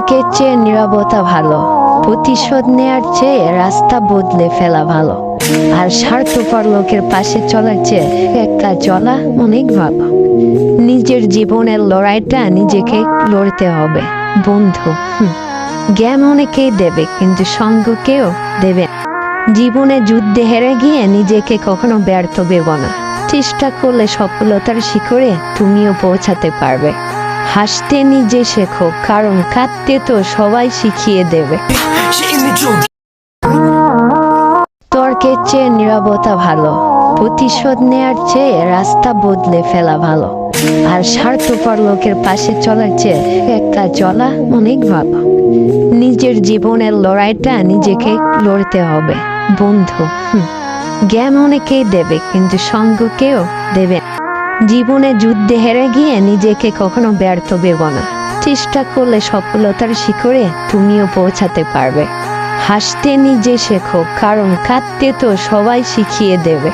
তর্কের চেয়ে নীরবতা ভালো, প্রতিশোধ নেয়ার চেয়ে রাস্তা বদলে ফেলা ভালো, আর স্বার্থপর লোকের পাশে চলার চেয়ে একা চলা অনেক ভালো। নিজের জীবনের লড়াইটা নিজেকে লড়তে হবে বন্ধু। জ্ঞান অনেকেই দেবে, কিন্তু সঙ্গ কেউ দেবে না। জীবনে যুদ্ধে হেরে গিয়ে নিজেকে কখনো ব্যর্থ ভেবো না। চেষ্টা করলে সফলতার শিখরে তুমিও পৌঁছাতে পারবে। হাসতে নিজে শেখো, কারণ কাঁদতে তো সবাই শিখিয়ে দেবে। তর্কের চেয়ে নীরবতা ভালো, প্রতিশোধ নেয়ার চেয়ে রাস্তা বদলে ফেলা ভালো, আর স্বার্থপর লোকের পাশে চলার চেয়ে একা চলা অনেক ভালো। নিজের জীবনের লড়াইটা নিজেকে লড়তে হবে বন্ধু। জ্ঞান অনেকেই দেবে, কিন্তু সঙ্গ কেউ দেবে না। জীবনে যুদ্ধে হেরে গিয়ে নিজেকে কখনো ব্যর্থ ভেবো না। চেষ্টা করলে সফলতার শিখরে তুমিও পৌঁছাতে পারবে। হাসতে নিজে শেখো, কারণ কাঁদতে তো সবাই শিখিয়ে দেবে।